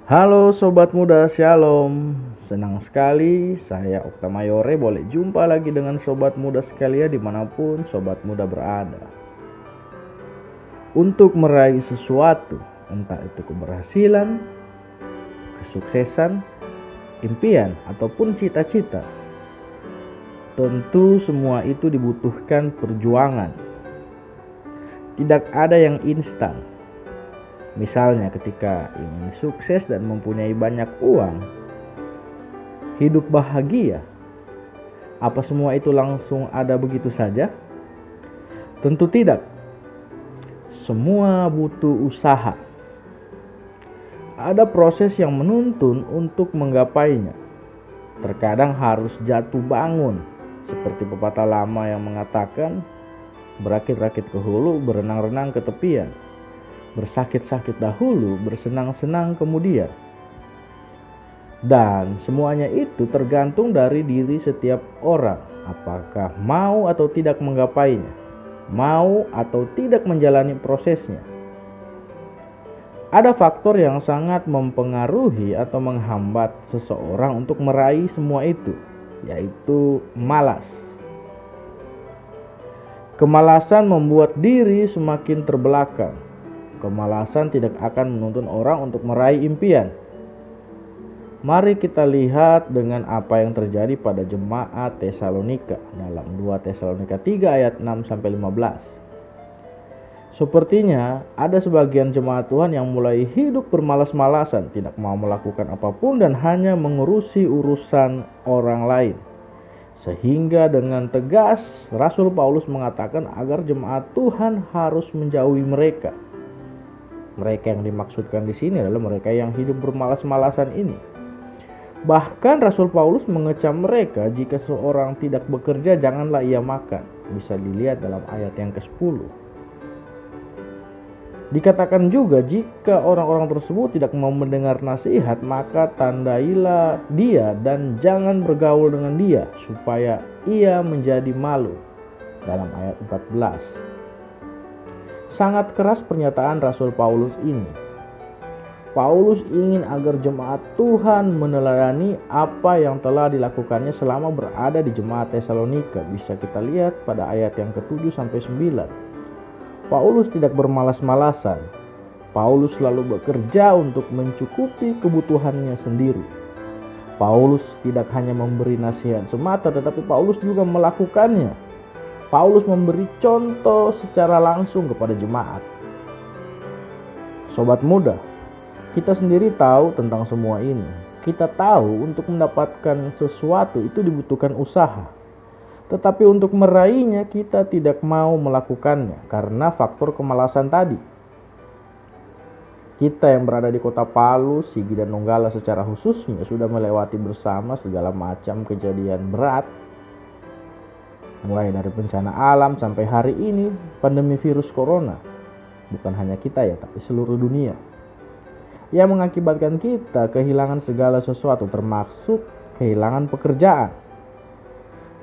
Halo Sobat Muda, Shalom. Senang sekali saya Okta Mayore boleh jumpa lagi dengan Sobat Muda sekalian dimanapun Sobat Muda berada. Untuk meraih sesuatu, entah itu keberhasilan, kesuksesan, impian, ataupun cita-cita, tentu semua itu dibutuhkan perjuangan. Tidak ada yang instan. Misalnya ketika ingin sukses dan mempunyai banyak uang, hidup bahagia, apa semua itu langsung ada begitu saja? Tentu tidak. Semua butuh usaha. Ada proses yang menuntun untuk menggapainya. Terkadang harus jatuh bangun, seperti pepatah lama yang mengatakan, berakit-rakit ke hulu, berenang-renang ke tepian. Bersakit-sakit dahulu, bersenang-senang kemudian. Dan semuanya itu tergantung dari diri setiap orang, apakah mau atau tidak menggapainya, mau atau tidak menjalani prosesnya. Ada faktor yang sangat mempengaruhi atau menghambat seseorang untuk meraih semua itu, yaitu malas. Kemalasan membuat diri semakin terbelakang. Kemalasan tidak akan menuntun orang untuk meraih impian. Mari kita lihat dengan apa yang terjadi pada jemaat Tesalonika dalam 2 Tesalonika 3 ayat 6-15. Sepertinya ada sebagian jemaat Tuhan yang mulai hidup bermalas-malasan, tidak mau melakukan apapun dan hanya mengurusi urusan orang lain. Sehingga dengan tegas Rasul Paulus mengatakan agar jemaat Tuhan harus menjauhi mereka. Mereka yang dimaksudkan di sini adalah mereka yang hidup bermalas-malasan ini. Bahkan Rasul Paulus mengecam mereka, jika seorang tidak bekerja janganlah ia makan. Bisa dilihat dalam ayat yang ke-10. Dikatakan juga jika orang-orang tersebut tidak mau mendengar nasihat, maka tandailah dia dan jangan bergaul dengan dia supaya ia menjadi malu. Dalam ayat 14. Sangat keras pernyataan Rasul Paulus ini. Paulus ingin agar jemaat Tuhan meneladani apa yang telah dilakukannya selama berada di jemaat Tesalonika. Bisa kita lihat pada ayat yang ke-7-9. Paulus tidak bermalas-malasan. Paulus selalu bekerja untuk mencukupi kebutuhannya sendiri. Paulus tidak hanya memberi nasihat semata, tetapi Paulus juga melakukannya. Paulus memberi contoh secara langsung kepada jemaat. Sobat muda, kita sendiri tahu tentang semua ini. Kita tahu untuk mendapatkan sesuatu itu dibutuhkan usaha. Tetapi untuk meraihnya kita tidak mau melakukannya karena faktor kemalasan tadi. Kita yang berada di kota Palu, Sigi dan Donggala secara khususnya sudah melewati bersama segala macam kejadian berat. Mulai dari bencana alam sampai hari ini pandemi virus corona. Bukan hanya kita ya, tapi seluruh dunia. Yang mengakibatkan kita kehilangan segala sesuatu, termasuk kehilangan pekerjaan.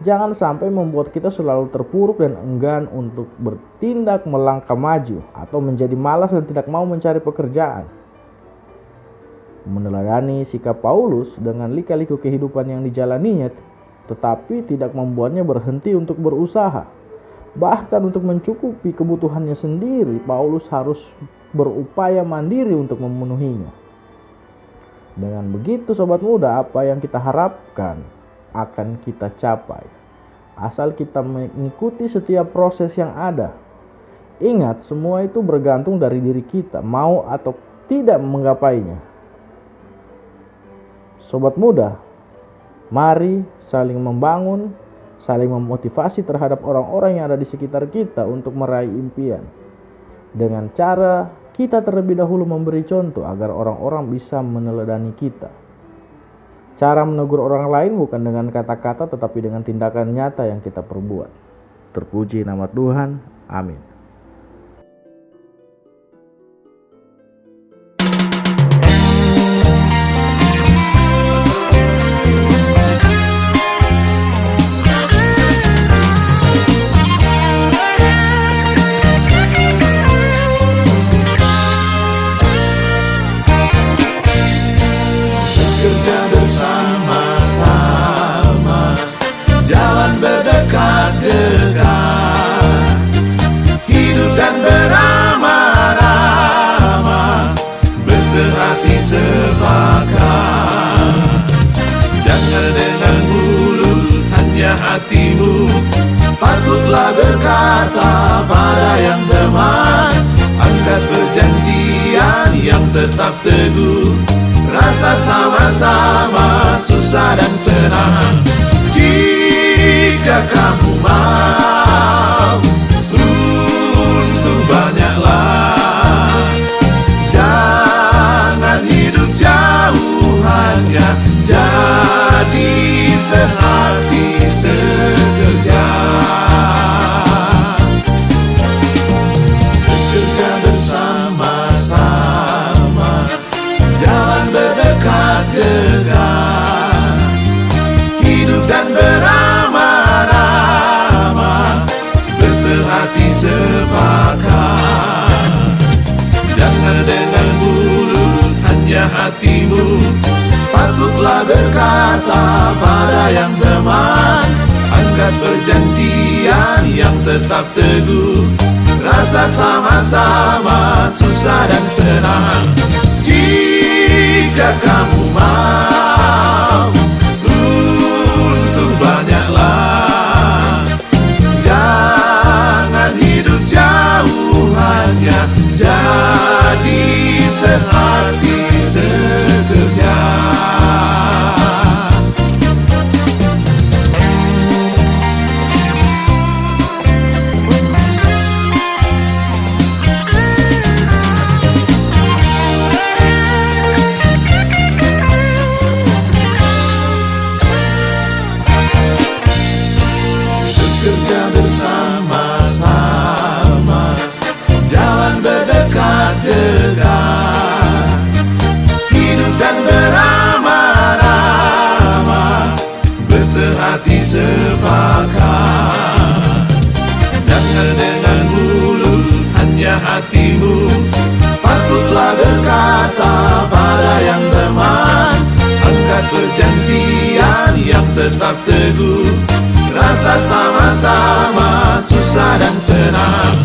Jangan sampai membuat kita selalu terpuruk dan enggan untuk bertindak melangkah maju atau menjadi malas dan tidak mau mencari pekerjaan. Meneladani sikap Paulus dengan lika-liku kehidupan yang dijalaninya, tetapi tidak membuatnya berhenti untuk berusaha. Bahkan untuk mencukupi kebutuhannya sendiri, Paulus harus berupaya mandiri untuk memenuhinya. Dengan begitu sobat muda, apa yang kita harapkan akan kita capai. Asal kita mengikuti setiap proses yang ada. Ingat, semua itu bergantung dari diri kita, mau atau tidak menggapainya. Sobat muda, mari saling membangun, saling memotivasi terhadap orang-orang yang ada di sekitar kita untuk meraih impian. Dengan cara kita terlebih dahulu memberi contoh agar orang-orang bisa meneladani kita. Cara menegur orang lain bukan dengan kata-kata tetapi dengan tindakan nyata yang kita perbuat. Terpuji nama Tuhan. Amin. kamu mau untung banyaklah, jangan hidup jauh, hanya jadi sehati sekerja. Bekerja bersama-sama, jalan berdekat gegar, hidup dan beramah-ramah, bersehati sepakat. Jangan dengan mulut, hanya hatimu patutlah berkata pada yang teman. Angkat perjanjian yang tetap teguh, rasa sama-sama susah dan senang. Jika kamu mau untung banyaklah, jangan hidup jauh, hanya jadi sehati sekerja. Bekerja bersama-sama, jalan berdekat gegar, hidup dan beramah-ramah, bersehati sepakat. Jangan dengan mulut, hanya hatimu patutlah berkata pada yang teman. Angkat perjanjian yang tetap teguh, rasa sama-sama susah dan senang.